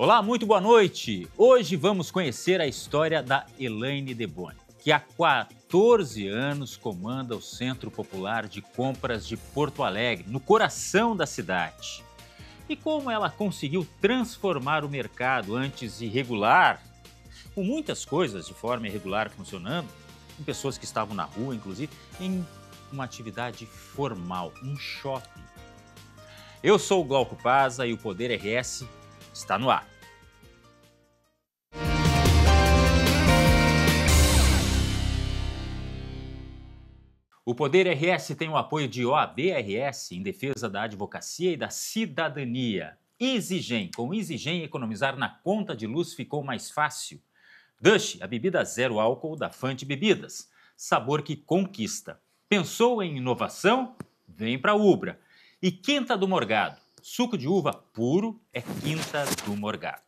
Olá, muito boa noite! Hoje vamos conhecer a história da Elaine Deboni, que há 14 anos comanda o Centro Popular de Compras de Porto Alegre, no coração da cidade. E como ela conseguiu transformar o mercado antes irregular, com muitas coisas de forma irregular funcionando, com pessoas que estavam na rua, inclusive, em uma atividade formal, um shopping. Eu sou o Glauco Paza e o Poder RS está no ar. O Poder RS tem o apoio de OAB-RS em defesa da advocacia e da cidadania. EasyGen. Com EasyGen, economizar na conta de luz ficou mais fácil. Dush, a bebida zero álcool da Fante Bebidas. Sabor que conquista. Pensou em inovação? Vem para a Ubra. E Quinta do Morgado. Suco de uva puro é Quinta do Morgado.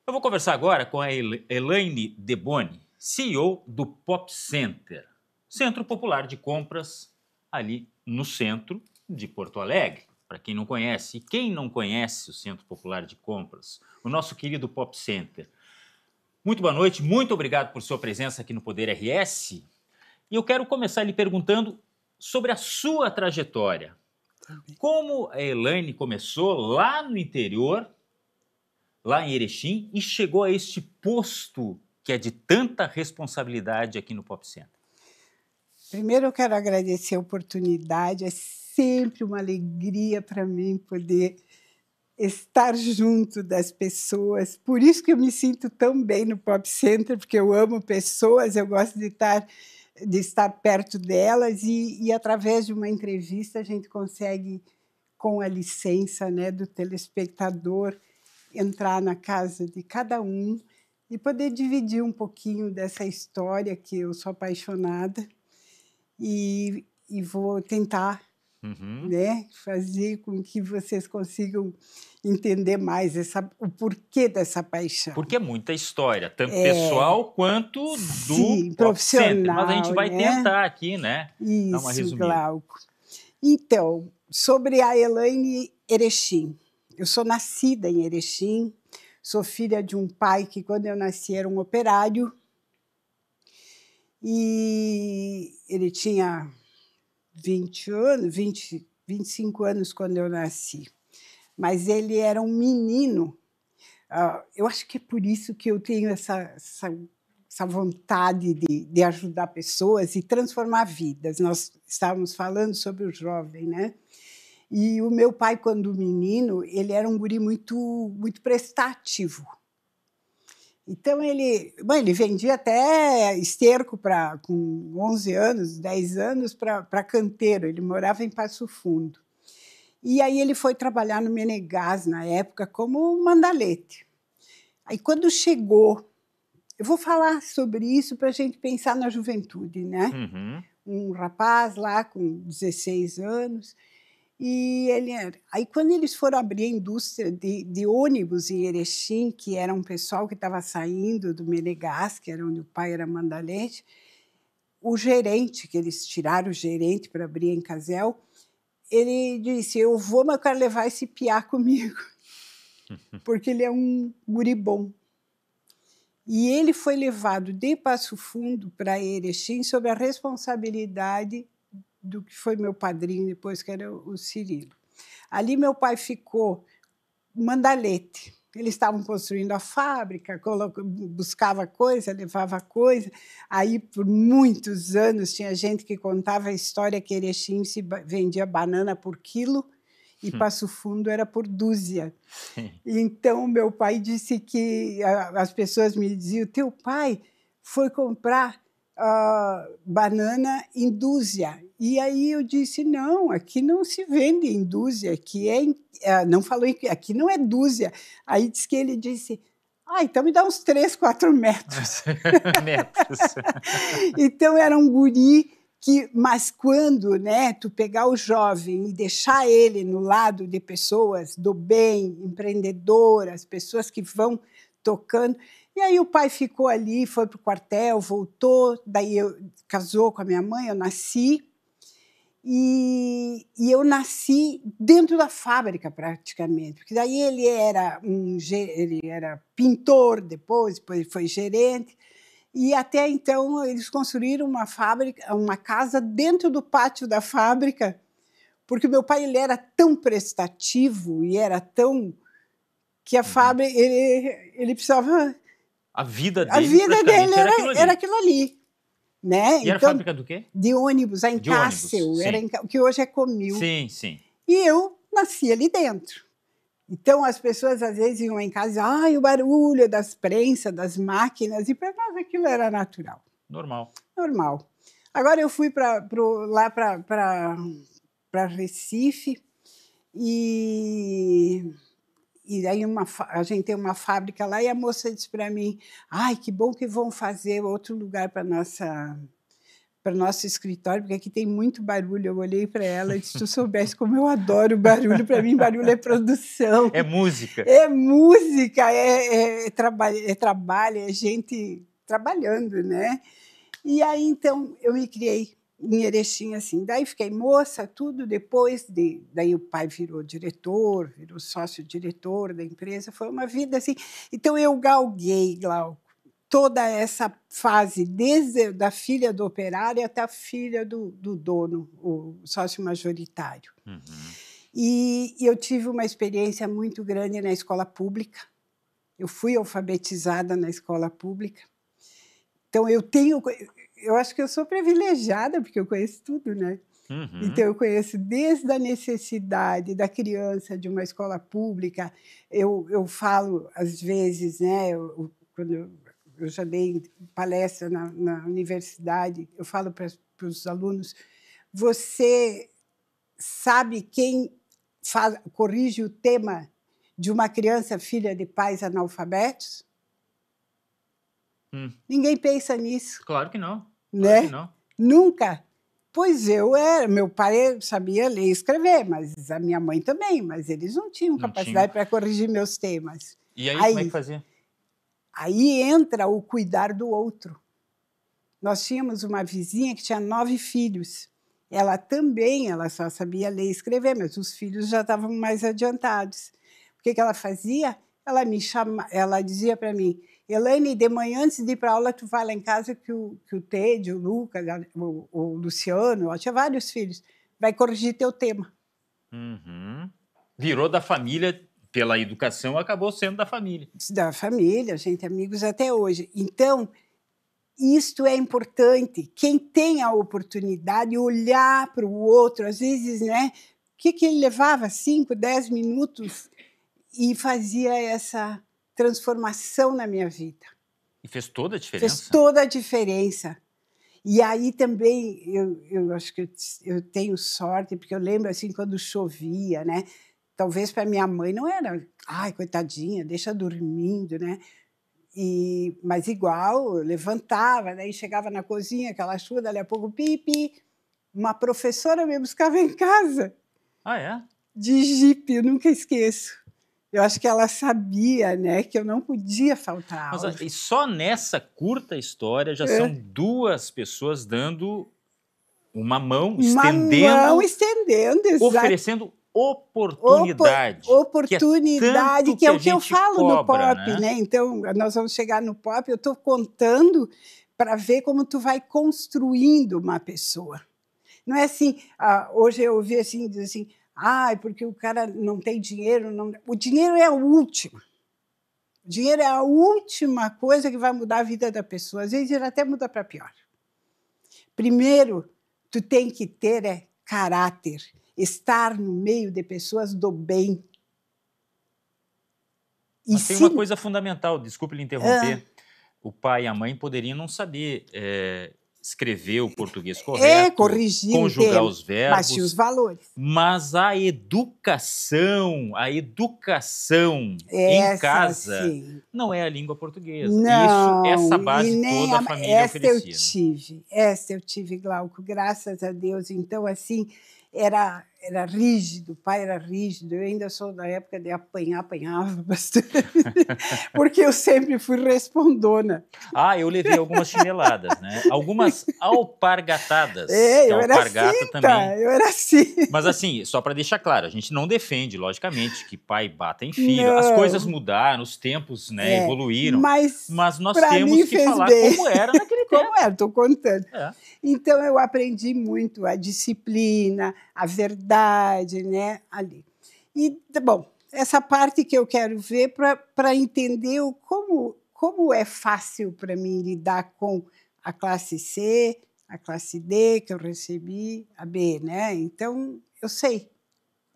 Eu vou conversar agora com a Elaine Deboni, CEO do Pop Center, Centro Popular de Compras ali no centro de Porto Alegre. Para quem não conhece, e quem não conhece o Centro Popular de Compras, o nosso querido Pop Center. Muito boa noite, muito obrigado por sua presença aqui no Poder RS. E eu quero começar lhe perguntando sobre a sua trajetória. Como a Elaine começou lá no interior, lá em Erechim, e chegou a este posto que é de tanta responsabilidade aqui no Pop Center? Primeiro, eu quero agradecer a oportunidade. É sempre uma alegria para mim poder estar junto das pessoas. Por isso que eu me sinto tão bem no Pop Center, porque eu amo pessoas, eu gosto de estar perto delas e através de uma entrevista, a gente consegue, com a licença, né, do telespectador, entrar na casa de cada um e poder dividir um pouquinho dessa história que eu sou apaixonada. E vou tentar né, fazer com que vocês consigam entender mais o porquê dessa paixão. Porque é muita história, tanto pessoal quanto do Pop Center. Mas a gente vai tentar aqui, né, dar uma Isso, resumida. Glauco. Então, sobre a Elaine Erechim. Eu sou nascida em Erechim, sou filha de um pai que, quando eu nasci, era um operário. E ele tinha 25 anos quando eu nasci. Mas ele era um menino. Eu acho que é por isso que eu tenho essa vontade de ajudar pessoas e transformar vidas. Nós estávamos falando sobre o jovem, né? E o meu pai, quando menino, ele era um guri muito prestativo. Então, ele vendia até esterco com 11 anos, 10 anos, para canteiro. Ele morava em Passo Fundo. E aí ele foi trabalhar no Menegas, na época, como mandalete. Aí, quando chegou... Eu vou falar sobre isso para a gente pensar na juventude, né? Um rapaz lá com 16 anos... E aí, quando eles foram abrir a indústria de ônibus em Erechim, que era um pessoal que estava saindo do Menegas, que era onde o pai era mandalete, o gerente, que eles tiraram o gerente para abrir em Casel, ele disse: eu vou, mas eu quero levar esse piá comigo, porque ele é um guri bom. E ele foi levado de Passo Fundo para Erechim sob a responsabilidade do que foi meu padrinho depois, que era o Cirilo. Ali meu pai ficou mandalete. Eles estavam construindo a fábrica, buscava coisa, levava coisa. Aí, por muitos anos, tinha gente que contava a história que Erechim se vendia banana por quilo e Passo Fundo era por dúzia. Então, meu pai disse que... As pessoas me diziam: teu pai foi comprar banana em dúzia. E aí eu disse: não, aqui não se vende em dúzia, aqui não falou, aqui não é dúzia. Aí ele disse: então me dá uns 3, 4 metros. Então era um guri mas quando, né, tu pegar o jovem e deixar ele no lado de pessoas do bem, empreendedoras, pessoas que vão tocando... E aí o pai ficou ali, foi para o quartel, voltou, daí casou com a minha mãe, eu nasci. E eu nasci dentro da fábrica, praticamente, porque daí ele era pintor, depois ele foi gerente, e até então eles construíram uma casa dentro do pátio da fábrica, porque meu pai ele era tão prestativo e era tão que a fábrica ele precisava. A vida A dele vida dele praticamente era aquilo ali. era aquilo ali, né? E era Então, fábrica do quê? de ônibus, a De ônibus, Encássio, sim. que hoje é Comil. Sim, sim. E eu nasci ali dentro. Então, as pessoas às vezes iam em casa e diziam, ai, o barulho das prensas, das máquinas, e para nós aquilo era natural. Normal. Normal. Agora eu fui lá para Recife e aí a gente tem uma fábrica lá e a moça disse para mim, ai, que bom que vão fazer outro lugar para nosso escritório, porque aqui tem muito barulho. Eu olhei para ela e disse, se tu soubesse como eu adoro barulho, para mim barulho é produção. É música. É música, é trabalho, é gente trabalhando, né? E aí, então, eu me criei em Erechim, assim. Daí fiquei moça, tudo. Daí o pai virou diretor, virou sócio-diretor da empresa. Foi uma vida assim. Então, eu galguei, Glauco, toda essa fase, desde da filha do operário até a filha do dono, o sócio majoritário. Uhum. E eu tive uma experiência muito grande na escola pública. Eu fui alfabetizada na escola pública. Então, eu acho que eu sou privilegiada, porque eu conheço tudo, né? Uhum. Então, eu conheço desde a necessidade da criança de uma escola pública. Eu falo, às vezes, né, quando eu já dei palestra na universidade, eu falo para os alunos, você sabe quem corrige o tema de uma criança filha de pais analfabetos? Ninguém pensa nisso. Claro que não. Né? Claro que não. Nunca. Pois eu era. Meu pai sabia ler e escrever, mas a minha mãe também, mas eles não tinham capacidade para corrigir meus temas. E aí, como é que fazia? Aí entra o cuidar do outro. Nós tínhamos uma vizinha que tinha 9 filhos. Ela só sabia ler e escrever, mas os filhos já estavam mais adiantados. O que ela fazia? Ela dizia para mim, Elaine, de manhã, antes de ir para aula, tu vai lá em casa que o Tede, o Lucas, o Luciano, ela tinha vários filhos, vai corrigir teu tema. Uhum. Virou da família, pela educação, acabou sendo da família. Da família, a gente é amigos até hoje. Então, isto é importante. Quem tem a oportunidade de olhar para o outro, às vezes, né? O que ele levava? 5, 10 minutos e fazia essa transformação na minha vida. E fez toda a diferença? Fez toda a diferença. E aí também, eu acho que eu tenho sorte, porque eu lembro assim, quando chovia, né? Talvez para minha mãe não era, ai, coitadinha, deixa dormindo, né? Mas igual, eu levantava, daí chegava na cozinha, aquela chuva, dali a pouco, pipi, uma professora me buscava em casa. Ah, é? De jipe, eu nunca esqueço. Eu acho que ela sabia, né, que eu não podia faltar aula. Mas, e só nessa curta história já são 2 pessoas dando uma mão, estendendo, oferecendo oportunidade. Oportunidade, que é o que eu falo cobra, no pop, né? Então, nós vamos chegar no pop, eu estou contando para ver como tu vai construindo uma pessoa. Não é assim, hoje eu ouvi assim, dizer assim, porque o cara não tem dinheiro. Não... O dinheiro é a última. O dinheiro é a última coisa que vai mudar a vida da pessoa. Às vezes ele até muda para pior. Primeiro, tu tem que ter caráter, estar no meio de pessoas do bem. Mas tem uma coisa fundamental, desculpe lhe interromper. O pai e a mãe poderiam não saber escrever o português correto, corrigir conjugar os verbos, mas tinha os valores. Mas a educação em casa não é a língua portuguesa. Não, essa base toda a família oferecia. Essa eu tive, Glauco, graças a Deus. Então, assim, era era rígido, o pai era rígido. Eu ainda sou da época de apanhar, apanhava bastante, porque eu sempre fui respondona. Ah, eu levei algumas chineladas, né? Algumas alpargatadas, que a Eu era alpargata assim, tá? também. Eu era assim. Mas assim, só para deixar claro, a gente não defende, logicamente, que pai bata em filho. As coisas Não, mudaram, os tempos, né, evoluíram, mas mas nós para temos mim que fez falar bem. como era naquele Como tempo. é? Estou contando. É. Então, eu aprendi muito a disciplina, a verdade, né, ali. E, bom, essa parte que eu quero ver para entender como é fácil para mim lidar com a classe C, a classe D, que eu recebi, a B, né? Então, eu sei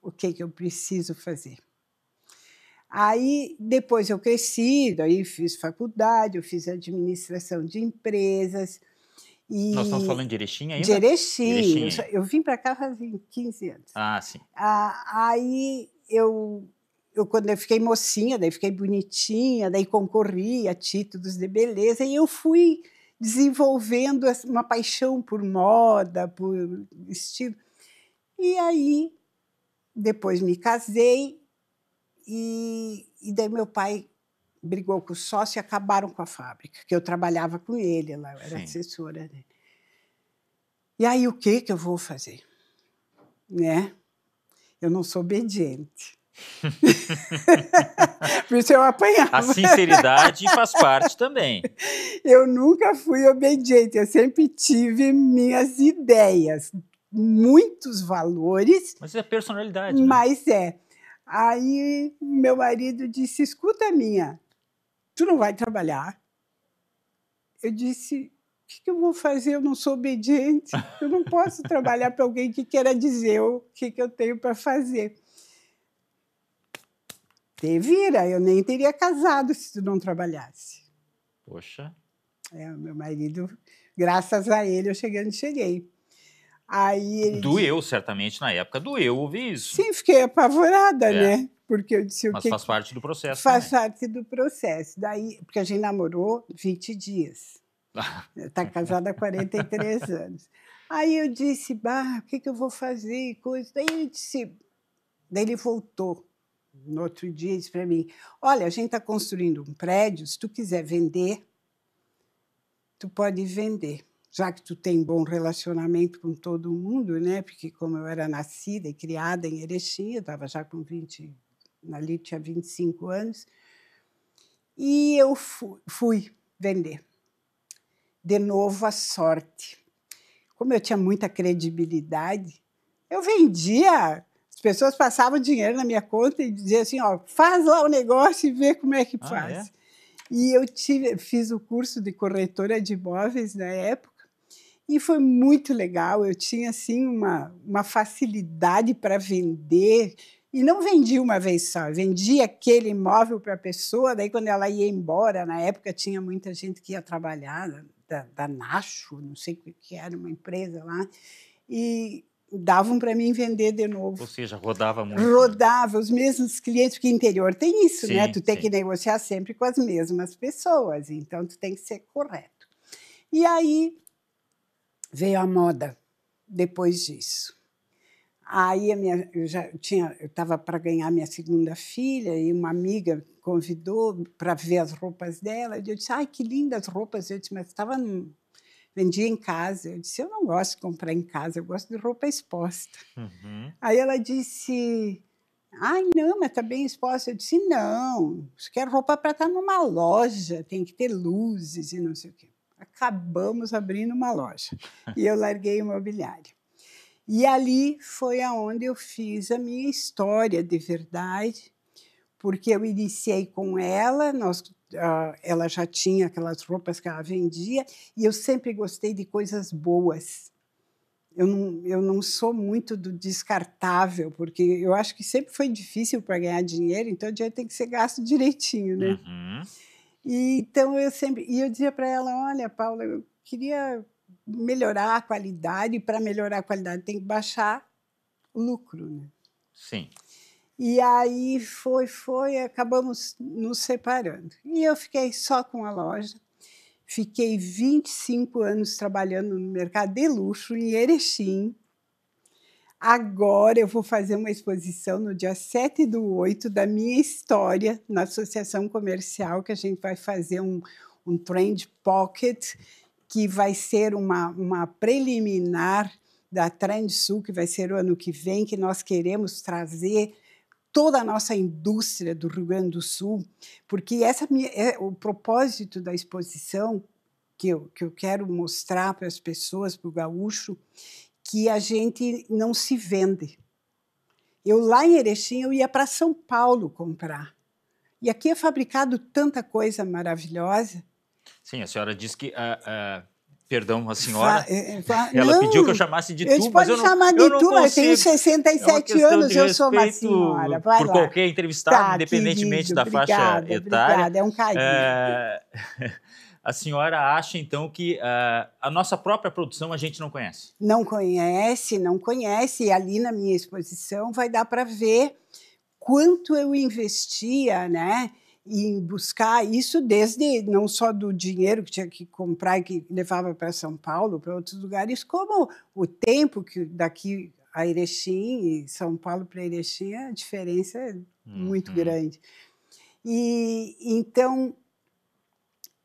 o que eu preciso fazer. Aí, depois eu cresci, daí fiz faculdade, eu fiz administração de empresas, Nós estamos falando e de Erechim de ainda? Erechim. Erechim ainda. Eu vim para cá fazem 15 anos. Ah, sim. Aí, quando eu fiquei mocinha, daí fiquei bonitinha, daí concorri a títulos de beleza, e eu fui desenvolvendo uma paixão por moda, por estilo. E aí, depois me casei, e daí meu pai brigou com o sócio e acabaram com a fábrica, que eu trabalhava com ele lá, eu era Sim. assessora dele. E aí, o que eu vou fazer? Né? Eu não sou obediente. Por isso eu apanhava. A sinceridade faz parte também. Eu nunca fui obediente, eu sempre tive minhas ideias, muitos valores, Mas é personalidade, né? mas é. Aí meu marido disse: escuta, minha, tu não vai trabalhar? Eu disse: o que eu vou fazer? Eu não sou obediente, eu não posso trabalhar para alguém que queira dizer o que eu tenho para fazer. Te vira, eu nem teria casado se tu não trabalhasse. Poxa. O meu marido, graças a ele, eu cheguei onde cheguei. Aí ele Doeu, certamente, na época, doeu ouvir isso. Sim, fiquei apavorada, É. né? Porque eu disse: o Mas que faz parte do processo faz também. parte do processo. Daí, porque a gente namorou 20 dias. Está casada há 43 anos. Aí eu disse: bah, o que eu vou fazer? E coisa. Daí ele disse, daí ele voltou no outro dia e disse para mim: olha, a gente está construindo um prédio, se tu quiser vender, tu pode vender. Já que tu tem bom relacionamento com todo mundo, né? Porque como eu era nascida e criada em Erechim, eu estava já com 20, ali tinha 25 anos, e eu fui vender. De novo, a sorte. Como eu tinha muita credibilidade, eu vendia. As pessoas passavam dinheiro na minha conta e diziam assim: ó, faz lá o negócio e vê como é que faz. É? E eu fiz o curso de corretora de imóveis na época, e foi muito legal. Eu tinha assim uma facilidade para vender, e não vendi uma vez só, vendi aquele imóvel para a pessoa, daí quando ela ia embora, na época tinha muita gente que ia trabalhar, da Nacho, não sei o que era, uma empresa lá, e davam para mim vender de novo. Ou seja, rodava muito. Rodava, os mesmos clientes, porque interior tem isso, né? Sim, Tu tem que sim. negociar sempre com as mesmas pessoas, então tu tem que ser correto. E aí veio a moda depois disso. Aí eu estava para ganhar minha segunda filha, e uma amiga convidou para ver as roupas dela. E eu disse: ai, que lindas roupas. Eu disse: mas vendia em casa. Eu disse: eu não gosto de comprar em casa, eu gosto de roupa exposta. Uhum. Aí ela disse: ai, não, mas está bem exposta. Eu disse: não, isso quer roupa para estar numa loja, tem que ter luzes e não sei o quê. Acabamos abrindo uma loja, e eu larguei o mobiliário. E ali foi aonde eu fiz a minha história de verdade, porque eu iniciei com ela, ela já tinha aquelas roupas que ela vendia, e eu sempre gostei de coisas boas. Eu não sou muito do descartável, porque eu acho que sempre foi difícil para ganhar dinheiro, então o dinheiro tem que ser gasto direitinho, né? Uhum. E, então eu dizia para ela: olha, Paula, eu queria melhorar a qualidade, e para melhorar a qualidade tem que baixar o lucro, né? Sim. E aí acabamos nos separando. E eu fiquei só com a loja. Fiquei 25 anos trabalhando no mercado de luxo em Erechim. Agora eu vou fazer uma exposição no dia 7/8 da minha história na Associação Comercial, que a gente vai fazer um Trend Pocket, que vai ser uma preliminar da Trend Sul, que vai ser o ano que vem, que nós queremos trazer toda a nossa indústria do Rio Grande do Sul, porque o propósito da exposição que eu quero mostrar para as pessoas, para o gaúcho, que a gente não se vende. Eu, lá em Erechim, eu ia para São Paulo comprar. E aqui é fabricado tanta coisa maravilhosa. Sim, a senhora disse que... Perdão, a senhora, ela não, pediu que eu chamasse de tu, mas eu não chamar de tu, consigo. Eu tenho 67 anos, eu sou uma senhora. Vai por lá. Qualquer entrevistado, Tá, independentemente querido, da faixa etária. Obrigada, é um carinho. A senhora acha, então, que a nossa própria produção a gente não conhece? Não conhece. E ali na minha exposição vai dar para ver quanto eu investia, né, em buscar isso, desde não só do dinheiro que tinha que comprar e que levava para São Paulo, para outros lugares, como o tempo que daqui a Erechim e São Paulo para Erechim, a diferença é muito grande. E então,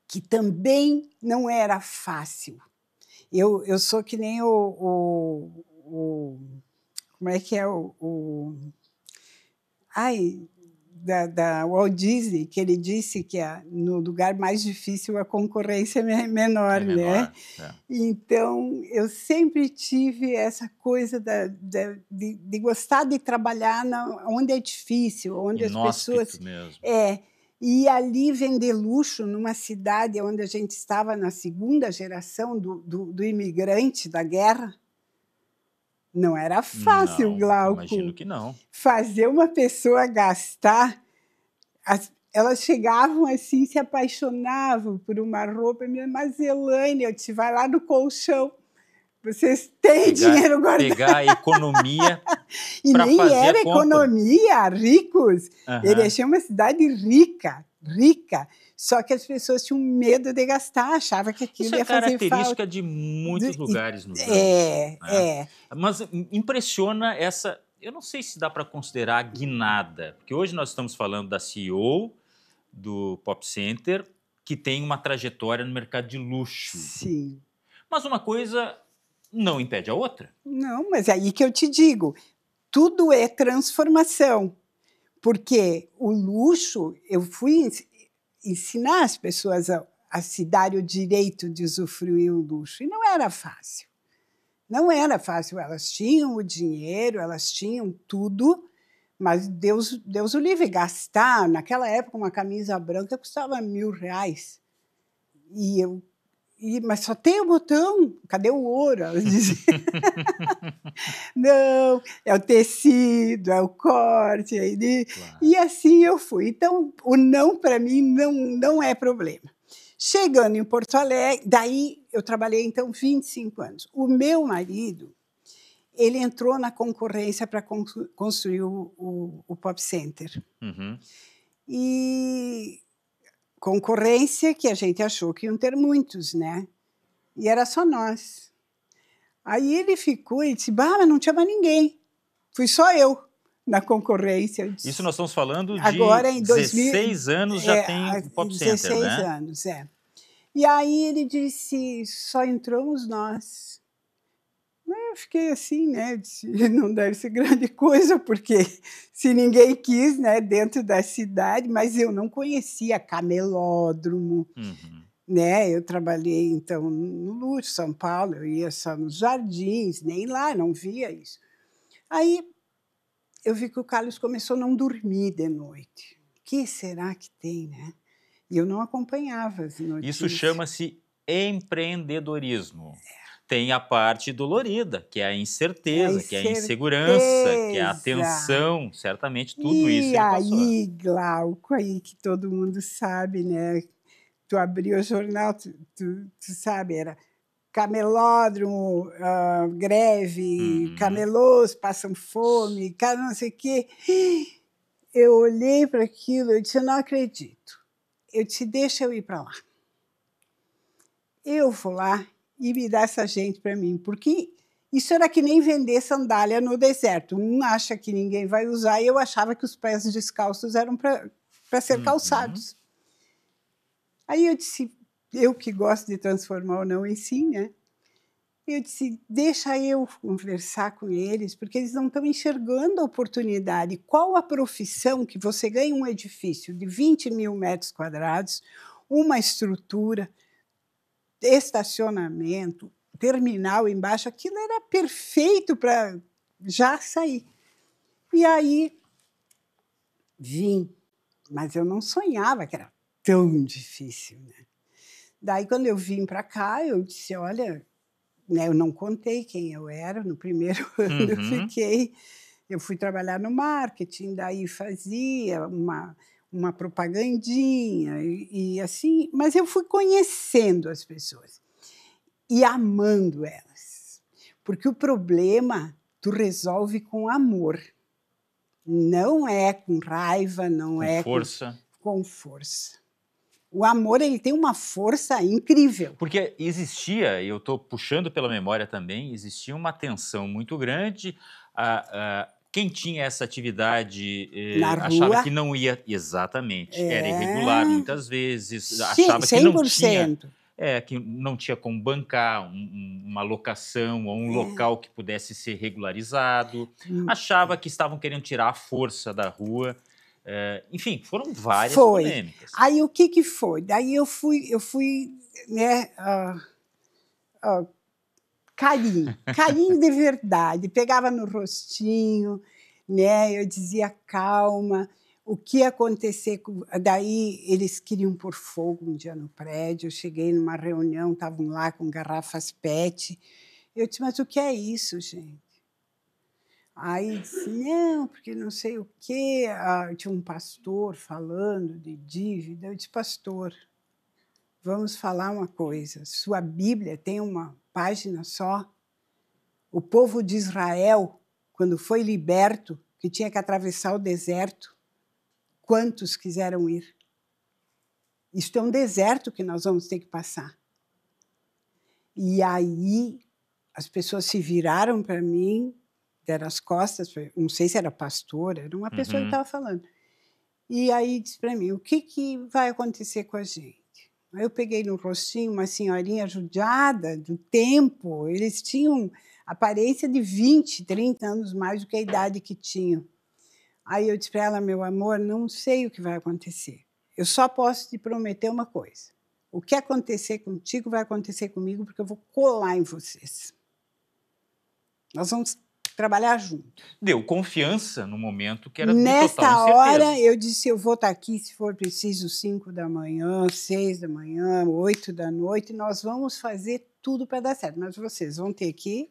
que também não era fácil. Eu sou que nem como é que é da Walt Disney, que ele disse que no lugar mais difícil a concorrência é menor, né? É. Então, eu sempre tive essa coisa de gostar de trabalhar onde é difícil, onde as pessoas... mesmo. E ali vender luxo numa cidade onde a gente estava na segunda geração do imigrante da guerra, não era fácil, Glauco. Imagino que não. Fazer uma pessoa gastar. Elas chegavam assim, se apaixonavam por uma roupa, mas Elaine, eu te vai lá no colchão. Vocês têm dinheiro guardado. Pegar a economia e para nem fazer era a compra. Economia, ricos. Erechim é uma cidade rica. Só que as pessoas tinham medo de gastar, achavam que aquilo ia fazer falta. Isso é característica de muitos lugares no Brasil. Mas impressiona essa... Eu não sei se dá para considerar a guinada, porque hoje nós estamos falando da CEO do Pop Center, que tem uma trajetória no mercado de luxo. Sim. Mas uma coisa não impede a outra. Não, mas é aí que eu te digo, tudo é transformação. Porque o luxo, eu fui ensinar as pessoas a se dar o direito de usufruir o luxo, e não era fácil. Não era fácil, elas tinham o dinheiro, elas tinham tudo, mas Deus o livre, gastar, naquela época uma camisa branca custava R$1.000. Mas só tem o botão, cadê o ouro? Elas diziam. Não, é o tecido, é o corte. Claro. E assim eu fui. Então, o não, para mim, não é problema. Chegando em Porto Alegre, daí eu trabalhei, então, 25 anos. O meu marido, ele entrou na concorrência para construir o Pop Center. E concorrência que a gente achou que iam ter muitos, né? E era só nós. Aí ele ficou e disse, mas não tinha mais ninguém. Fui só eu na concorrência. Disse, isso nós estamos falando de agora, em 16 anos já tem o Pop Center, 16 né? anos, E aí ele disse, só entramos nós. Eu fiquei assim, né? Disse, não deve ser grande coisa, porque se ninguém quis, né, dentro da cidade, mas eu não conhecia camelódromo. Né? Eu trabalhei, então, no luxo, São Paulo, eu ia só nos jardins, nem lá, não via isso. Aí eu vi que o Carlos começou a não dormir de noite. O que será que tem, né? E eu não acompanhava as notícias. Isso chama-se empreendedorismo. Tem a parte dolorida, que é a incerteza, que é a insegurança, que é a tensão, certamente tudo isso ele passou. E aí, Glauco, aí que todo mundo sabe, né? Tu abriu o jornal, tu sabe, era camelódromo, greve, camelôs passam fome, não sei o quê. Eu olhei para aquilo e disse, eu não acredito. Eu disse, deixa eu ir para lá. Eu vou lá e me dá essa gente para mim, porque Isso era que nem vender sandália no deserto. Um acha que ninguém vai usar e eu achava que os pés descalços eram para ser calçados. Aí eu disse, eu que gosto de transformar o não em sim, né? Eu disse, deixa eu conversar com eles, porque eles não estão enxergando a oportunidade. Qual a profissão que você ganha um edifício de 20 mil metros quadrados, uma estrutura, estacionamento, terminal embaixo, aquilo era perfeito para já sair. E aí vim, mas eu não sonhava que era tão difícil, né? Daí, quando eu vim para cá, eu disse, olha, né, eu não contei quem eu era, no primeiro ano eu fui trabalhar no marketing, daí fazia uma propagandinha e assim, mas eu fui conhecendo as pessoas e amando elas, porque o problema tu resolve com amor, não é com raiva, não Com é força. com força. O amor, ele tem uma força incrível. Porque existia, e eu estou puxando pela memória também, existia uma tensão muito grande. Quem tinha essa atividade Na achava rua, que não ia. Exatamente. Era irregular muitas vezes, achava que 100%. não tinha. Que não tinha como bancar uma locação ou um local que pudesse ser regularizado. Achava que estavam querendo tirar a força da rua. Enfim, foram várias polêmicas. Aí o que foi? Daí eu fui né, carinho de verdade, pegava no rostinho, né, eu dizia calma, o que ia acontecer, daí eles queriam pôr fogo um dia no prédio, eu cheguei numa reunião, estavam lá com garrafas PET, eu disse, mas o que é isso, gente? Aí disse, não, porque não sei o quê. Tinha um pastor falando de dívida. Eu disse, pastor, vamos falar uma coisa. Sua Bíblia tem uma página só. O povo de Israel, quando foi liberto, que tinha que atravessar o deserto, quantos quiseram ir? Isto é um deserto que nós vamos ter que passar. E aí as pessoas se viraram para mim, deram as costas, não sei se era pastor, era uma pessoa que estava falando. E aí disse para mim, o que vai acontecer com a gente? Aí eu peguei no rostinho uma senhorinha judiada do tempo, eles tinham aparência de 20, 30 anos mais do que a idade que tinham. Aí eu disse para ela, meu amor, não sei o que vai acontecer, eu só posso te prometer uma coisa, o que acontecer contigo vai acontecer comigo, porque eu vou colar em vocês. Nós vamos trabalhar junto. Deu confiança no momento que era de total incerteza. Nesta hora, eu disse, eu vou estar aqui, se for preciso, 5 da manhã, 6 da manhã, 8 da noite, nós vamos fazer tudo para dar certo, mas vocês vão ter que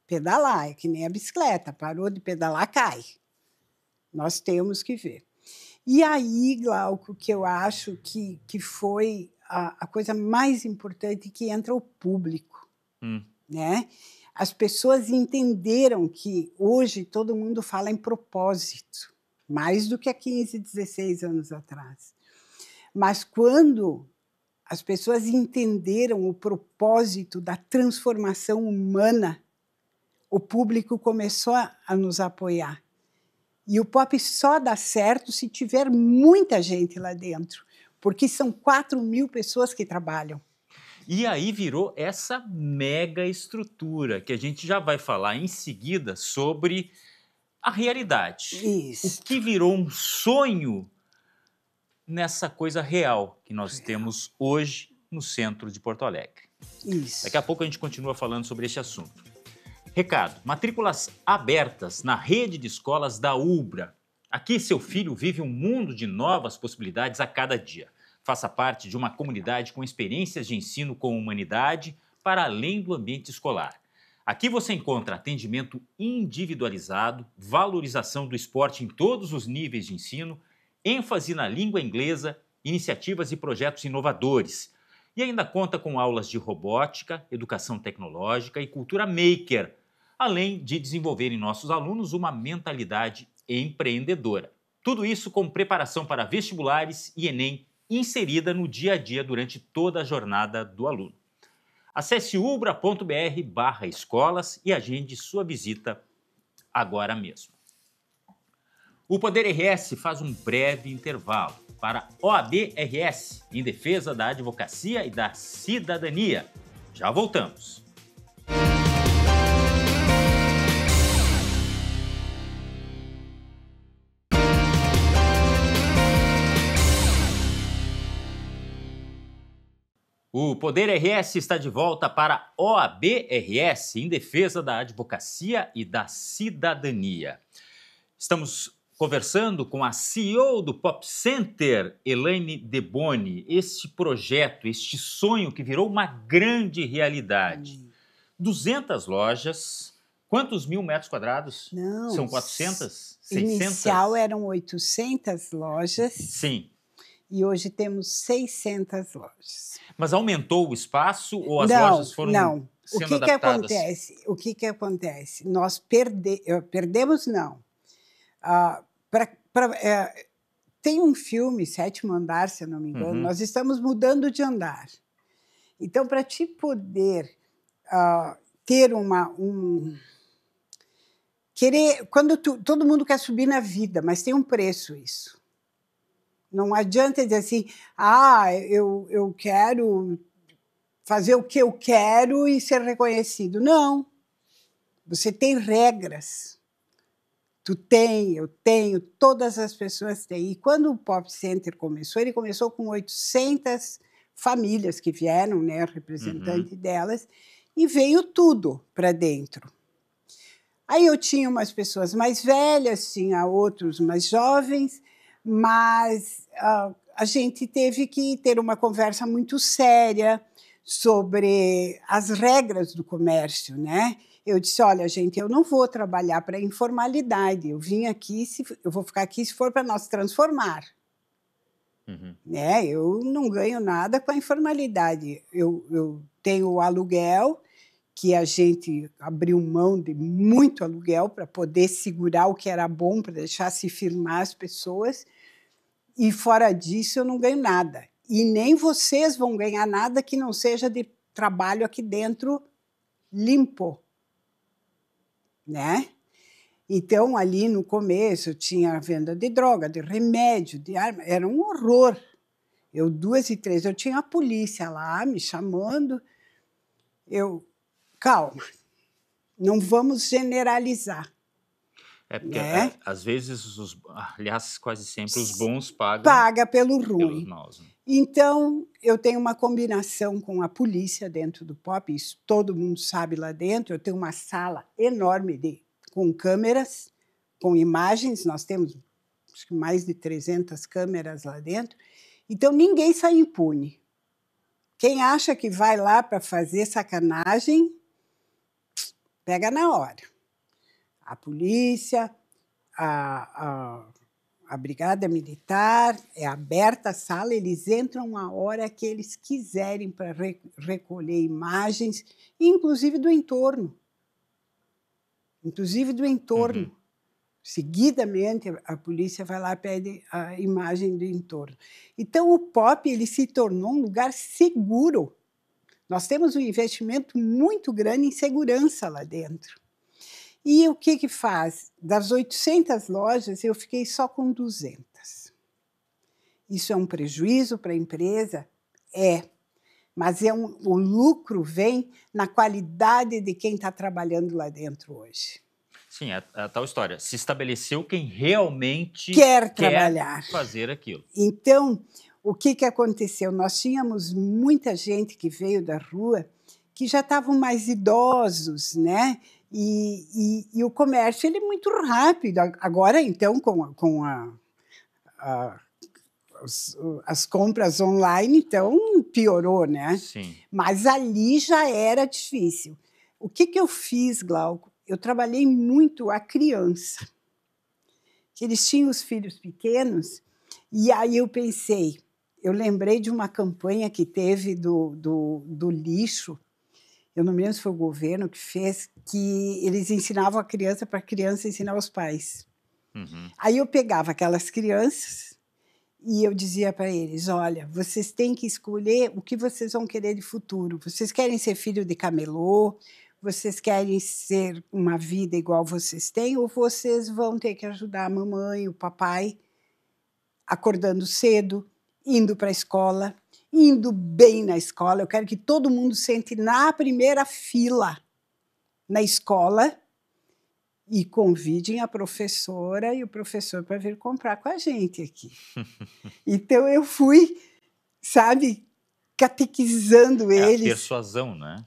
pedalar, é que nem a bicicleta, parou de pedalar, cai. Nós temos que ver. E aí, Glauco, que eu acho que foi a coisa mais importante, que entra o público, né? As pessoas entenderam que hoje todo mundo fala em propósito, mais do que há 15, 16 anos atrás. Mas quando as pessoas entenderam o propósito da transformação humana, o público começou a nos apoiar. E o pop só dá certo se tiver muita gente lá dentro, porque são 4.000 pessoas que trabalham. E aí virou essa mega estrutura, que a gente já vai falar em seguida sobre a realidade. Isso. O que virou um sonho nessa coisa real que nós temos hoje no centro de Porto Alegre. Isso. Daqui a pouco a gente continua falando sobre esse assunto. Recado, matrículas abertas na rede de escolas da UBRA. Aqui seu filho vive um mundo de novas possibilidades a cada dia. Faça parte de uma comunidade com experiências de ensino com humanidade para além do ambiente escolar. Aqui você encontra atendimento individualizado, valorização do esporte em todos os níveis de ensino, ênfase na língua inglesa, iniciativas e projetos inovadores. E ainda conta com aulas de robótica, educação tecnológica e cultura maker, além de desenvolver em nossos alunos uma mentalidade empreendedora. Tudo isso com preparação para vestibulares e Enem, inserida no dia a dia durante toda a jornada do aluno. Acesse ubra.br/escolas e agende sua visita agora mesmo. O Poder RS faz um breve intervalo para OAB RS, em defesa da advocacia e da cidadania. Já voltamos. O Poder RS está de volta para OAB RS, em defesa da advocacia e da cidadania. Estamos conversando com a CEO do Pop Center, Elaine Deboni. Este projeto, este sonho que virou uma grande realidade. 200 lojas, quantos mil metros quadrados? Não, são 400? 600? Inicial eram 800 lojas. Sim. E hoje temos 600 lojas. Mas aumentou o espaço ou as lojas foram sendo adaptadas? O que acontece? Nós perdemos, não. Tem um filme, Sétimo Andar, se eu não me engano, nós estamos mudando de andar. Então, para te poder ter quando todo mundo quer subir na vida, mas tem um preço isso. Não adianta dizer assim, eu quero fazer o que eu quero e ser reconhecido. Não. Você tem regras. Tu tem, eu tenho, todas as pessoas têm. E quando o Pop Center começou, ele começou com 800 famílias que vieram, né, representante delas, e veio tudo para dentro. Aí eu tinha umas pessoas mais velhas, tinha outros mais jovens, mas a gente teve que ter uma conversa muito séria sobre as regras do comércio, né? Eu disse, olha, gente, eu não vou trabalhar para a informalidade, eu vim aqui, eu vou ficar aqui se for para nós transformar. Né? Eu não ganho nada com a informalidade. Eu tenho o aluguel, que a gente abriu mão de muito aluguel para poder segurar o que era bom, para deixar se firmar as pessoas, e fora disso eu não ganho nada. E nem vocês vão ganhar nada que não seja de trabalho aqui dentro limpo. Né? Então, ali no começo, tinha a venda de droga, de remédio, de arma, era um horror. 2 e 3, eu tinha a polícia lá me chamando. Calma, não vamos generalizar. Porque, às vezes, aliás, quase sempre, os bons pagam... Paga pelo ruim. Pelos maus, né? Então, eu tenho uma combinação com a polícia dentro do Pop, isso todo mundo sabe lá dentro. Eu tenho uma sala enorme com câmeras, com imagens, nós temos acho que mais de 300 câmeras lá dentro. Então, ninguém sai impune. Quem acha que vai lá para fazer sacanagem, pega na hora. A polícia, a brigada militar, é aberta a sala, eles entram a hora que eles quiserem para recolher imagens, inclusive do entorno. Seguidamente, a polícia vai lá e pede a imagem do entorno. Então, o Pop ele se tornou um lugar seguro. Nós temos um investimento muito grande em segurança lá dentro. E o que faz? Das 800 lojas, eu fiquei só com 200. Isso é um prejuízo para a empresa? Mas o lucro vem na qualidade de quem está trabalhando lá dentro hoje. Sim, é a tal história. Se estabeleceu quem realmente quer trabalhar, fazer aquilo. Então, o que aconteceu? Nós tínhamos muita gente que veio da rua que já estavam mais idosos, né? E o comércio ele é muito rápido. Agora, então, com as compras online, então, piorou, né? Sim. Mas ali já era difícil. O que eu fiz, Glauco? Eu trabalhei muito a criança. Eles tinham os filhos pequenos, e aí eu pensei, eu lembrei de uma campanha que teve do lixo, eu não me lembro se foi o governo que fez, que eles ensinavam a criança para a criança ensinar os pais. Aí eu pegava aquelas crianças E eu dizia para eles: olha, vocês têm que escolher o que vocês vão querer de futuro. Vocês querem ser filho de camelô? Vocês querem ser uma vida igual vocês têm? Ou vocês vão ter que ajudar a mamãe, o papai, acordando cedo, indo para a escola, indo bem na escola? Eu quero que todo mundo sente na primeira fila na escola e convidem a professora e o professor para vir comprar com a gente aqui. Então, eu fui, sabe, catequizando É a eles. persuasão, né?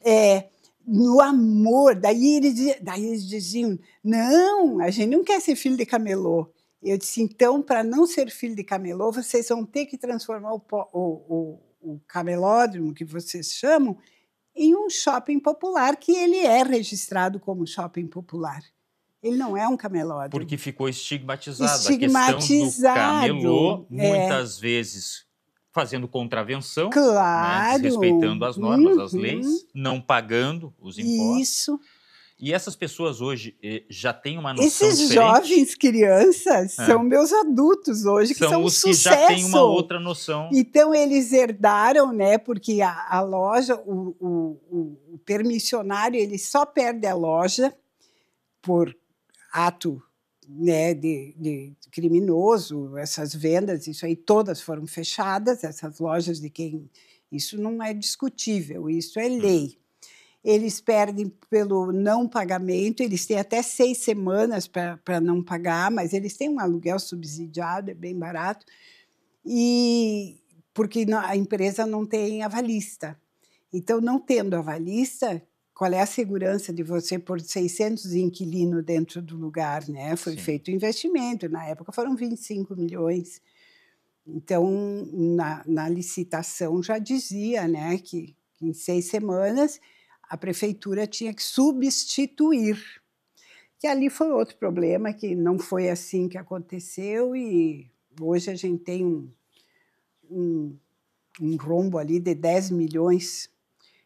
No amor. Daí eles diziam: não, a gente não quer ser filho de camelô. Eu disse: então, para não ser filho de camelô, vocês vão ter que transformar o camelódromo, que vocês chamam, em um shopping popular, que ele é registrado como shopping popular. Ele não é um camelódromo. Porque ficou estigmatizado. Estigmatizado. A questão do camelô, muitas vezes fazendo contravenção, claro, né, desrespeitando as normas, as leis, não pagando os impostos. Isso. E essas pessoas hoje já têm uma noção Esses diferente. jovens crianças são meus adultos hoje, que são um os que sucesso. já têm uma outra noção. Então, eles herdaram, né? Porque a loja, o permissionário, ele só perde a loja por ato, né, de criminoso, essas vendas, isso aí todas foram fechadas, essas lojas de quem... Isso não é discutível, isso é lei. Eles perdem pelo não pagamento, eles têm até 6 semanas para não pagar, mas eles têm um aluguel subsidiado, é bem barato, e porque a empresa não tem avalista. Então, não tendo avalista, qual é a segurança de você pôr 600 inquilinos dentro do lugar, né? Foi feito investimento, na época foram 25 milhões. Então, na licitação já dizia, né, que em 6 semanas a prefeitura tinha que substituir. Que ali foi outro problema, que não foi assim que aconteceu, e hoje a gente tem um rombo ali de 10 milhões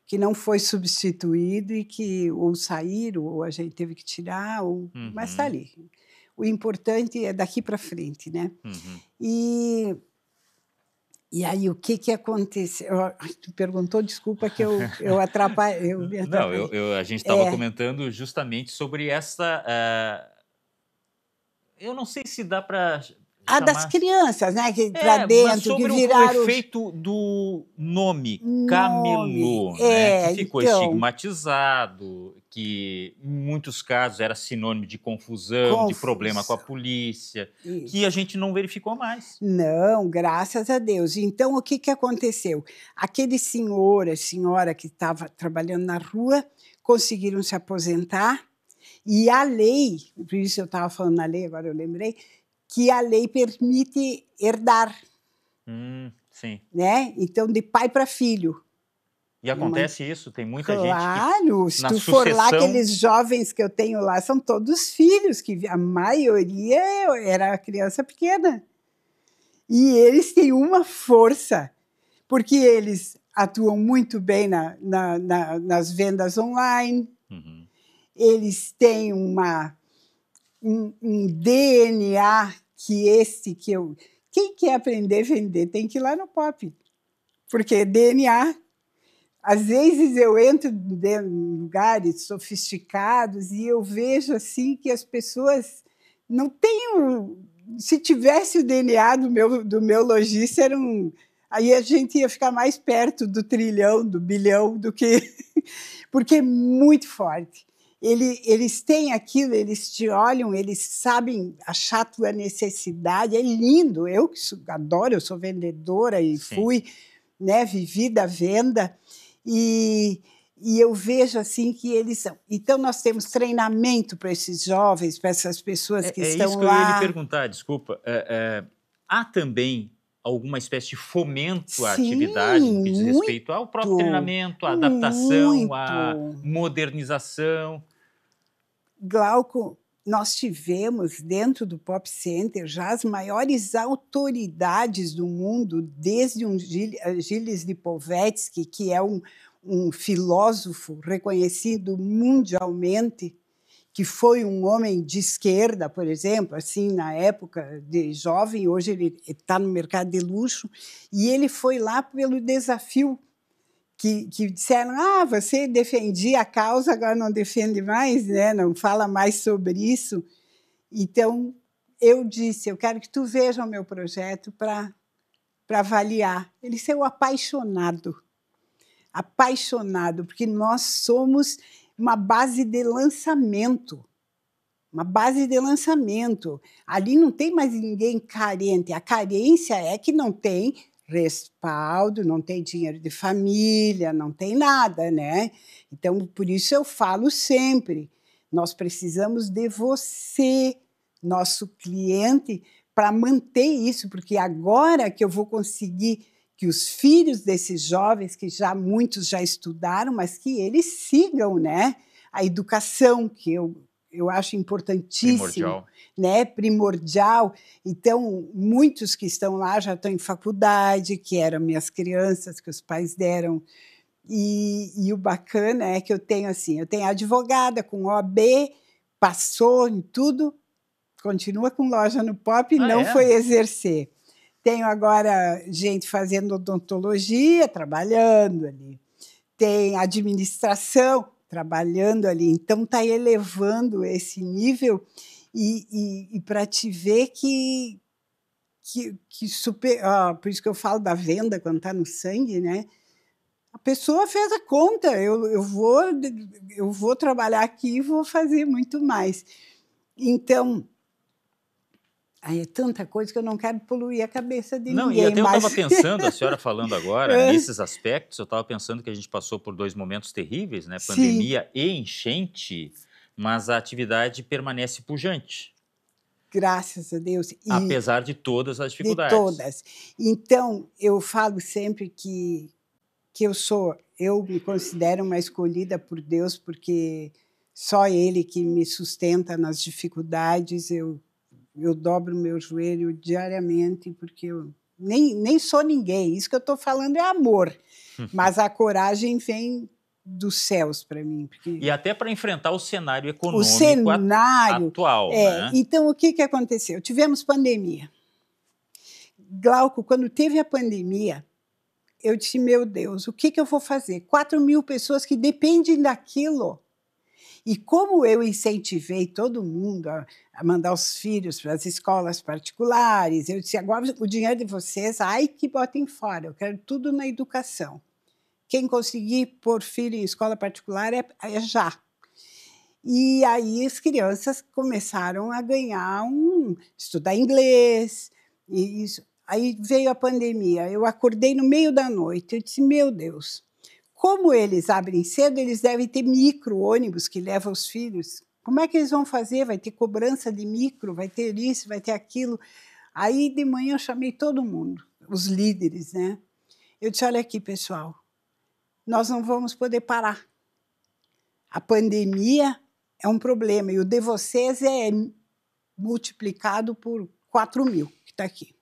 que não foi substituído e que ou saíram, ou a gente teve que tirar, mas está ali. O importante é daqui para frente, né? E aí, o que aconteceu? Tu perguntou, desculpa que eu atrapalhei. Não, a gente estava comentando justamente sobre essa... eu não sei se dá para... das crianças, né? Que para dentro, sobre que viraram... o efeito do nome camelô, né? Que ficou estigmatizado, que em muitos casos era sinônimo de confusão, de problema com a polícia, que a gente não verificou mais. Não, graças a Deus. Então, o que aconteceu? Aquele senhor, a senhora que estava trabalhando na rua, conseguiram se aposentar, e a lei, por isso eu estava falando na lei, agora eu lembrei, que a lei permite herdar. Sim. Né? Então, de pai para filho. E acontece isso? Tem muita gente que... Claro, se tu for lá, aqueles jovens que eu tenho lá são todos filhos, que a maioria era criança pequena. E eles têm uma força, porque eles atuam muito bem nas vendas online, eles têm um DNA que eu... Quem quer aprender a vender tem que ir lá no Pop, porque é DNA. Às vezes eu entro em lugares sofisticados e eu vejo assim que as pessoas não têm... Se tivesse o DNA do meu lojista, aí a gente ia ficar mais perto do trilhão, do bilhão, do que... Porque é muito forte. Eles têm aquilo, eles te olham, eles sabem achar a tua necessidade, é lindo. Eu que adoro, eu sou vendedora e fui, né, vivi da venda, e eu vejo assim que eles são. Então, nós temos treinamento para esses jovens, para essas pessoas que estão lá. É isso que eu ia lhe perguntar, desculpa. Há também alguma espécie de fomento à atividade no que diz respeito ao próprio treinamento, à adaptação, à modernização? Glauco, nós tivemos dentro do Pop Center já as maiores autoridades do mundo, desde Gilles Lipovetsky, que é um filósofo reconhecido mundialmente, que foi um homem de esquerda, por exemplo, assim, na época de jovem, hoje ele está no mercado de luxo, e ele foi lá pelo desafio que disseram, você defendia a causa, agora não defende mais, né? Não fala mais sobre isso. Então, eu disse, eu quero que tu veja o meu projeto para avaliar. Ele saiu apaixonado, porque nós somos uma base de lançamento. Uma base de lançamento. Ali não tem mais ninguém carente. A carência é que não tem respaldo, não tem dinheiro de família, não tem nada, né? Então, por isso eu falo sempre, nós precisamos de você, nosso cliente, para manter isso, porque agora que eu vou conseguir que os filhos desses jovens, que muitos já estudaram, mas que eles sigam, né, a educação, que eu acho importantíssimo, né? Primordial. Então, muitos que estão lá já estão em faculdade, que eram minhas crianças, que os pais deram. E o bacana é que eu tenho advogada com OAB, passou em tudo, continua com loja no Pop e não foi exercer. Tenho agora gente fazendo odontologia, trabalhando ali. Tem administração, trabalhando ali. Então, está elevando esse nível e para te ver que super... por isso que eu falo da venda quando está no sangue, né? A pessoa fez a conta, eu vou trabalhar aqui e vou fazer muito mais. Então, é tanta coisa que eu não quero poluir a cabeça de ninguém. E até eu estava pensando, a senhora falando agora, nesses aspectos, eu estava pensando que a gente passou por 2 momentos terríveis, né? Pandemia e enchente, mas a atividade permanece pujante. Graças a Deus. Apesar de todas as dificuldades. De todas. Então, eu falo sempre que eu me considero uma escolhida por Deus, porque só Ele que me sustenta nas dificuldades. Eu dobro meu joelho diariamente, porque eu nem sou ninguém. Isso que eu estou falando é amor. Mas a coragem vem dos céus para mim. E até para enfrentar o cenário econômico atual. Né? Então, o que aconteceu? Tivemos pandemia. Glauco, quando teve a pandemia, eu disse, meu Deus, o que eu vou fazer? 4.000 pessoas que dependem daquilo. E como eu incentivei todo mundo a mandar os filhos para as escolas particulares, eu disse, agora o dinheiro de vocês, que botem fora, eu quero tudo na educação. Quem conseguir pôr filho em escola particular é já. E aí as crianças começaram a ganhar estudar inglês, e isso. Aí veio a pandemia, eu acordei no meio da noite, eu disse, meu Deus, como eles abrem cedo, eles devem ter micro-ônibus que levam os filhos. Como é que eles vão fazer? Vai ter cobrança de micro, vai ter isso, vai ter aquilo. Aí, de manhã, eu chamei todo mundo, os líderes, né? Eu disse, olha aqui, pessoal, nós não vamos poder parar. A pandemia é um problema, e o de vocês é multiplicado por 4.000, que está aqui.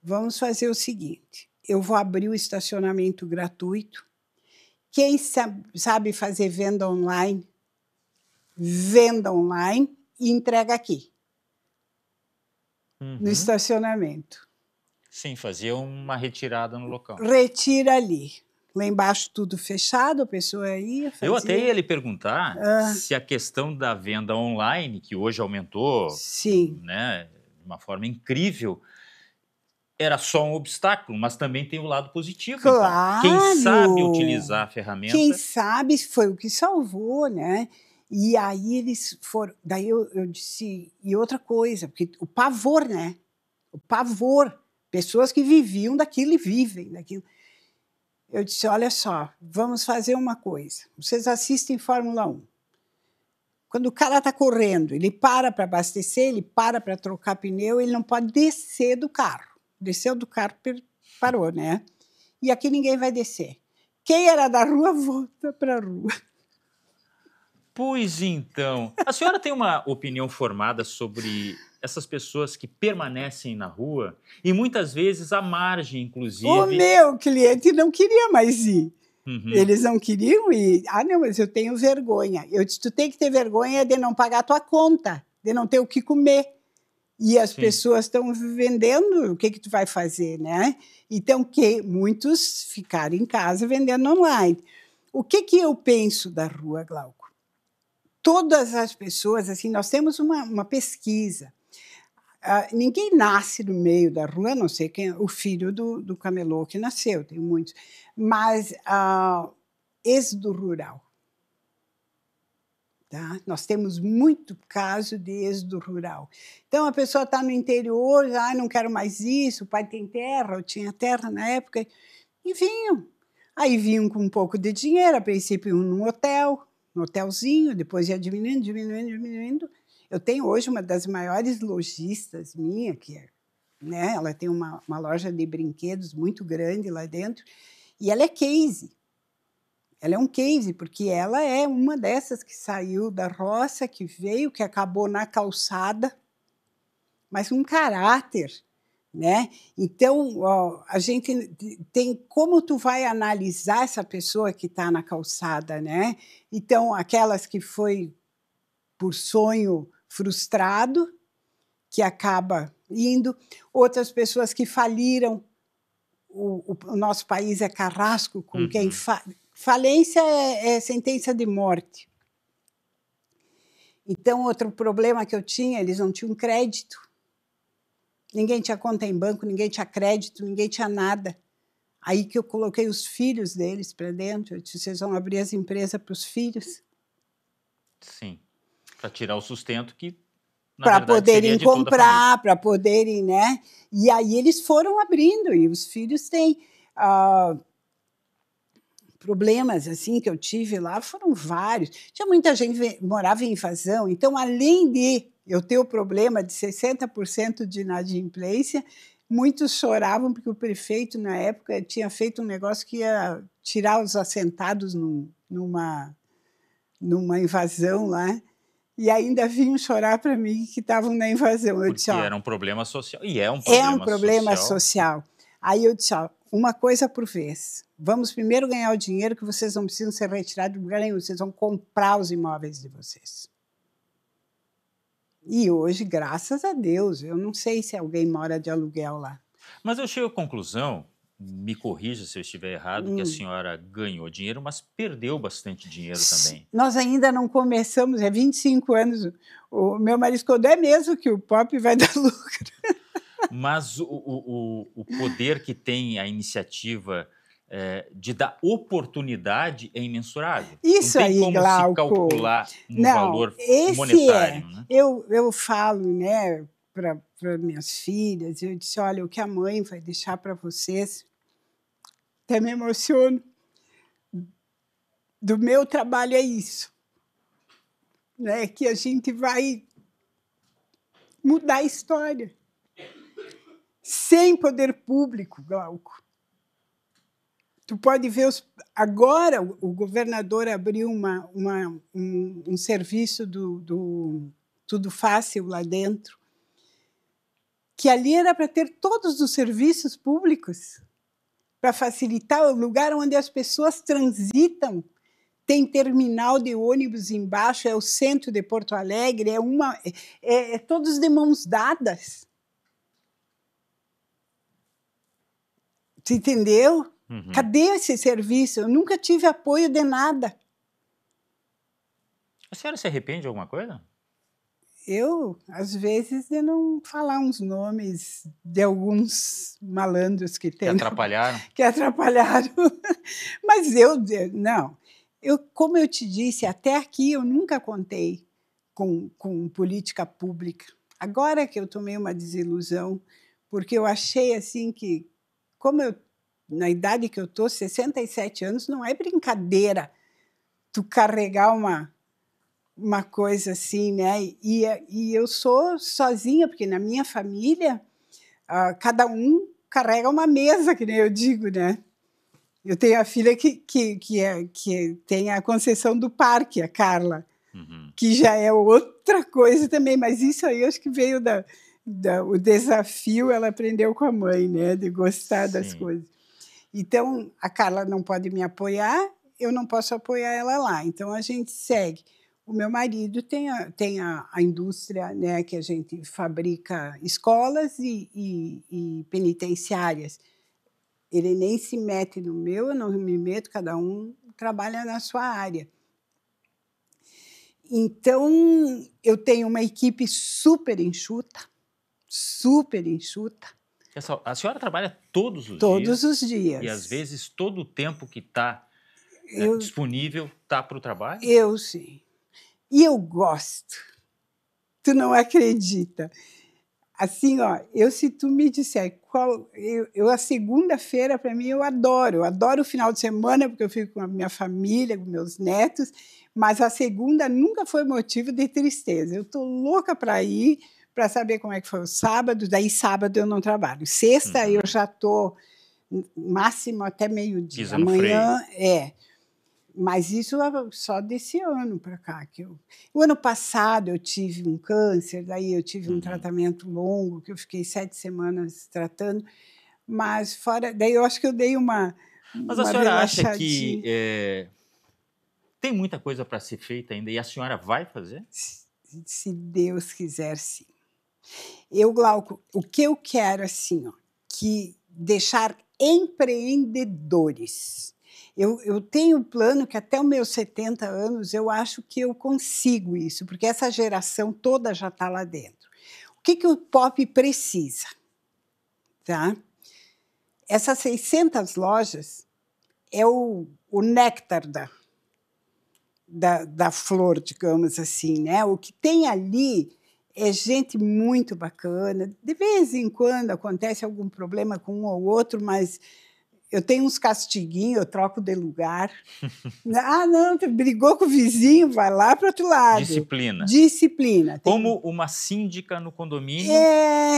Vamos fazer o seguinte, eu vou abrir o estacionamento gratuito. Quem sabe fazer venda online e entrega aqui, no estacionamento. Sim, fazer uma retirada no local. Retira ali. Lá embaixo tudo fechado, a pessoa ia fazer... Eu até ia lhe perguntar se a questão da venda online, que hoje aumentou, né, de uma forma incrível, era só um obstáculo, mas também tem o lado positivo. Claro! Então. Quem sabe utilizar a ferramenta... Quem sabe foi o que salvou, né? E aí eles foram... Daí eu disse... E outra coisa, porque o pavor, né? O pavor. Pessoas que viviam daquilo e vivem daquilo. Eu disse, olha só, vamos fazer uma coisa. Vocês assistem Fórmula 1. Quando o cara está correndo, ele para abastecer, ele para trocar pneu, ele não pode descer do carro. Desceu do carro, parou, né? E aqui ninguém vai descer. Quem era da rua, volta para a rua. Pois então, a senhora tem uma opinião formada sobre essas pessoas que permanecem na rua e muitas vezes à margem, inclusive... O meu cliente não queria mais ir. Uhum. Eles não queriam ir. Ah, não, mas eu tenho vergonha. Eu disse, tu tem que ter vergonha de não pagar a tua conta, de não ter o que comer. E as Sim. pessoas estão vendendo, o que tu vai fazer, né? Então, que muitos ficaram em casa vendendo online. O que eu penso da rua, Glauco? Todas as pessoas, assim, nós temos uma pesquisa. Ninguém nasce no meio da rua, a não sei quem, o filho do camelô que nasceu, tem muitos. Mas êxodo rural. Tá? Nós temos muito caso de êxodo rural. Então, a pessoa está no interior, não quero mais isso, o pai tem terra, eu tinha terra na época, e vinham. Aí vinham com um pouco de dinheiro, a princípio num hotel, um hotelzinho, depois ia diminuindo, diminuindo, diminuindo. Eu tenho hoje uma das maiores lojistas minha, que é, né, ela tem uma loja de brinquedos muito grande lá dentro, e ela é case. Ela é um case, porque ela é uma dessas que saiu da roça, que veio, que acabou na calçada, mas com caráter, né? Então, a gente tem como tu vai analisar essa pessoa que está na calçada, né? Então, aquelas que foi por sonho frustrado, que acaba indo, outras pessoas que faliram. O nosso país é carrasco com quem falência é sentença de morte. Então, outro problema que eu tinha, eles não tinham crédito. Ninguém tinha conta em banco, ninguém tinha crédito, ninguém tinha nada. Aí que eu coloquei os filhos deles para dentro. Eu disse, vocês vão abrir as empresas para os filhos. Sim, para tirar o sustento que, na para verdade, seria poderem de toda a família. comprar, para poderem, né? E aí eles foram abrindo, e os filhos têm problemas assim que eu tive lá, foram vários. Tinha muita gente que morava em invasão, então, além de eu ter o problema de 60% de inadimplência, muitos choravam porque o prefeito, na época, tinha feito um negócio que ia tirar os assentados numa invasão lá, e ainda vinham chorar para mim que estavam na invasão. Eu disse, Porque era um problema social, e é um problema social. Aí eu disse, uma coisa por vez. Vamos primeiro ganhar o dinheiro, que vocês não precisam ser retirados de lugar nenhum, vocês vão comprar os imóveis de vocês. E hoje, graças a Deus, eu não sei se alguém mora de aluguel lá. Mas eu chego à conclusão, me corrija se eu estiver errado, que a senhora ganhou dinheiro, mas perdeu bastante dinheiro também. Nós ainda não começamos, é 25 anos. O meu marido escondeu, é mesmo que o pop vai dar lucro. Mas o poder que tem a iniciativa de dar oportunidade é imensurável. Isso não tem aí, como Glauco. se calcular no valor esse monetário. Né? Eu falo, né, para minhas filhas, eu disse, olha, o que a mãe vai deixar para vocês, até me emociono, do meu trabalho é isso, né, que a gente vai mudar a história, sem poder público, Glauco. Tu pode ver, agora o governador abriu um serviço do Tudo Fácil lá dentro, que ali era para ter todos os serviços públicos, para facilitar o lugar onde as pessoas transitam. Tem terminal de ônibus embaixo, é o centro de Porto Alegre, é todos de mãos dadas. Você entendeu? Cadê esse serviço? Eu nunca tive apoio de nada. A senhora se arrepende de alguma coisa? Eu, às vezes, de não falar uns nomes de alguns malandros que tem. Que atrapalharam? Que atrapalharam. Mas não. Como eu te disse, até aqui eu nunca contei com política pública. Agora que eu tomei uma desilusão, porque eu achei assim que, na idade que eu estou, 67 anos, não é brincadeira tu carregar uma coisa assim, né? E eu sou sozinha, porque na minha família, cada um carrega uma mesa, que nem eu digo, né? Eu tenho a filha que tem a concessão do parque, a Carla, que já é outra coisa também, mas isso aí eu acho que veio o desafio, ela aprendeu com a mãe, né? De gostar das coisas. Então, a Carla não pode me apoiar, eu não posso apoiar ela lá. Então, a gente segue. O meu marido tem a indústria, né, que a gente fabrica escolas e penitenciárias. Ele nem se mete no meu, eu não me meto, cada um trabalha na sua área. Então, eu tenho uma equipe super enxuta, super enxuta. A senhora trabalha todos os dias? Todos os dias. E, às vezes, todo o tempo que está disponível está para o trabalho? Eu sim. E eu gosto. Tu não acredita. Assim, ó, se tu me disser a segunda-feira, para mim, eu adoro. Eu adoro o final de semana, porque eu fico com a minha família, com meus netos, mas a segunda nunca foi motivo de tristeza. Eu estou louca para ir, para saber como é que foi o sábado, daí sábado eu não trabalho. Sexta eu já estou máximo até meio-dia. Pisa no Amanhã freio. Mas isso só desse ano para cá. O ano passado eu tive um câncer, daí eu tive um tratamento longo, que eu fiquei 7 semanas tratando, mas fora. Daí eu acho que eu dei uma. Mas a senhora acha que tem muita coisa para ser feita ainda e a senhora vai fazer? Se Deus quiser, sim. Glauco, o que eu quero assim, ó, que deixar empreendedores. Eu tenho um plano que até os meus 70 anos eu acho que eu consigo isso, porque essa geração toda já está lá dentro. O que o POP precisa? Tá? Essas 600 lojas é o néctar da flor, digamos assim, né? O que tem ali é gente muito bacana. De vez em quando acontece algum problema com um ou outro, mas eu tenho uns castiguinhos, eu troco de lugar. Não, brigou com o vizinho, vai lá para o outro lado. Disciplina. Disciplina. Como uma síndica no condomínio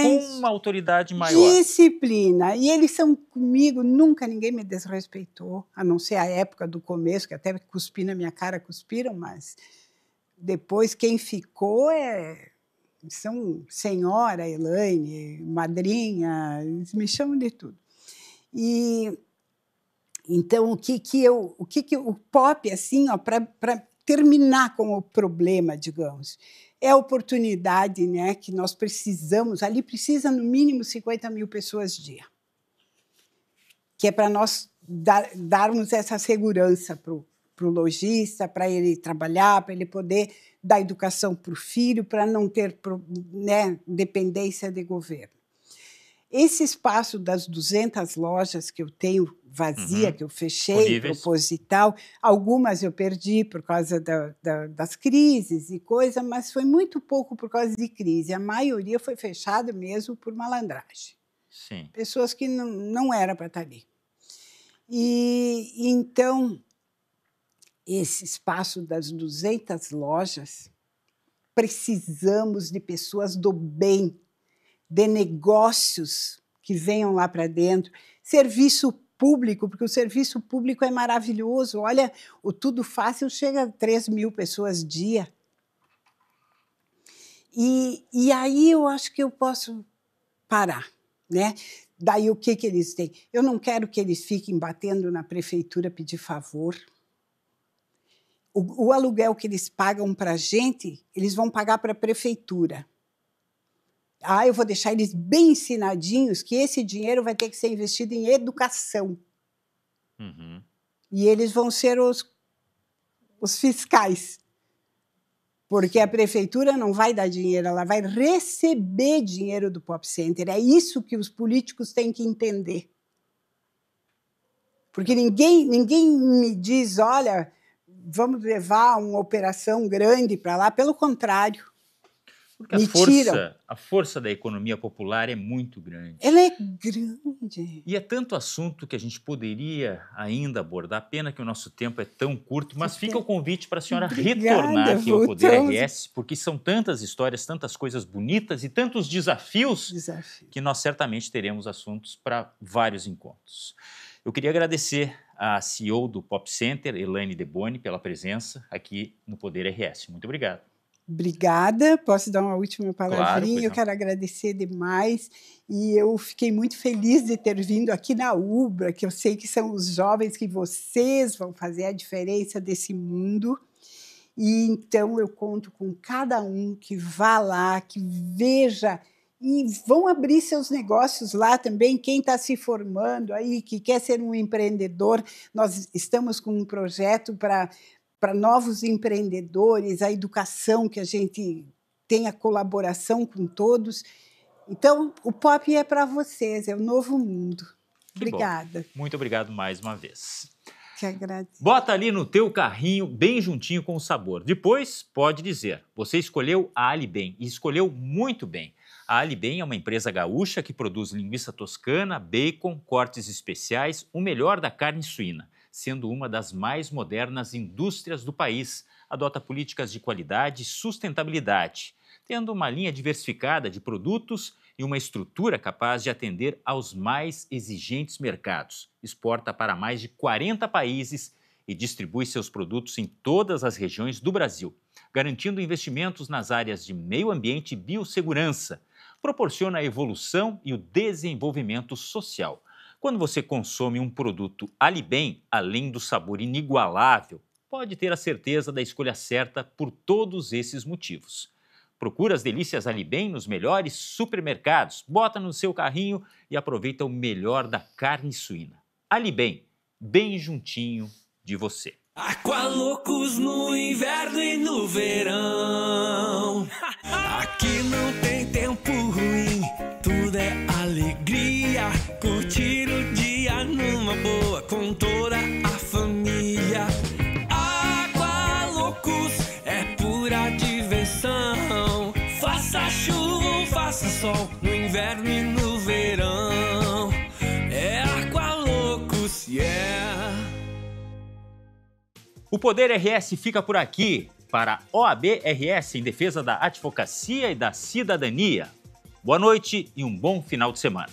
com uma autoridade maior. Disciplina. E eles são comigo, nunca ninguém me desrespeitou, a não ser a época do começo, que até cuspi na minha cara, cuspiram, mas depois quem ficou são senhora Elaine, madrinha, eles me chamam de tudo. Então, o POP, assim, para terminar com o problema, digamos, é a oportunidade, né, que nós precisamos. Ali precisa, no mínimo, 50 mil pessoas dia, que é para nós darmos essa segurança para o lojista, para ele trabalhar, para ele poder dar educação para o filho, para não ter, né, dependência de governo. Esse espaço das 200 lojas que eu tenho vazia, que eu fechei, proposital, algumas eu perdi por causa das crises e coisa, mas foi muito pouco por causa de crise. A maioria foi fechada mesmo por malandragem. Sim. Pessoas que não era para estar ali. Então, esse espaço das 200 lojas, precisamos de pessoas do bem, de negócios que venham lá para dentro, serviço público, porque o serviço público é maravilhoso. Olha, o Tudo Fácil chega a 3 mil pessoas dia. E aí eu acho que eu posso parar, né? Daí o que eles têm? Eu não quero que eles fiquem batendo na prefeitura pedir favor. O aluguel que eles pagam para a gente, eles vão pagar para a prefeitura. Eu vou deixar eles bem ensinadinhos que esse dinheiro vai ter que ser investido em educação. E eles vão ser os fiscais. Porque a prefeitura não vai dar dinheiro, ela vai receber dinheiro do Pop Center. É isso que os políticos têm que entender. Porque ninguém me diz, olha, vamos levar uma operação grande para lá. Pelo contrário. Porque a força da economia popular é muito grande. Ela é grande. E é tanto assunto que a gente poderia ainda abordar. Pena que o nosso tempo é tão curto, mas fica o convite para a senhora retornar aqui ao Poder RS, porque são tantas histórias, tantas coisas bonitas e tantos desafios que nós certamente teremos assuntos para vários encontros. Eu queria agradecer a CEO do Pop Center, Elaine Deboni, pela presença aqui no Poder RS. Muito obrigado. Obrigada. Posso dar uma última palavrinha? Claro, Eu quero agradecer demais. E eu fiquei muito feliz de ter vindo aqui na Ubra, que eu sei que são os jovens que vocês vão fazer a diferença desse mundo. E então eu conto com cada um que vá lá, que veja, e vão abrir seus negócios lá também. Quem está se formando aí, que quer ser um empreendedor, nós estamos com um projeto para novos empreendedores, a educação, que a gente tem a colaboração com todos. Então, o POP é para vocês, é o novo mundo. Obrigada. Muito obrigado mais uma vez. Te agradeço. Bota ali no teu carrinho, bem juntinho com o sabor. Depois, pode dizer, você escolheu a Alibem e escolheu muito bem. A Alibem é uma empresa gaúcha que produz linguiça toscana, bacon, cortes especiais, o melhor da carne suína, sendo uma das mais modernas indústrias do país. Adota políticas de qualidade e sustentabilidade, tendo uma linha diversificada de produtos e uma estrutura capaz de atender aos mais exigentes mercados. Exporta para mais de 40 países e distribui seus produtos em todas as regiões do Brasil, garantindo investimentos nas áreas de meio ambiente e biossegurança. Proporciona a evolução e o desenvolvimento social. Quando você consome um produto Alibem, além do sabor inigualável, pode ter a certeza da escolha certa por todos esses motivos. Procura as delícias Alibem nos melhores supermercados, bota no seu carrinho e aproveita o melhor da carne suína. Alibem, bem juntinho de você. Aqualocos no inverno e no verão. Aqui não tem tempo ruim, tudo é alegria. Curtir o dia numa boa com toda a família. Aqualocos é pura diversão. Faça chuva ou faça sol, no inverno e no verão. É Aqualocos, yeah. O Poder RS fica por aqui para OAB RS em defesa da advocacia e da cidadania. Boa noite e um bom final de semana.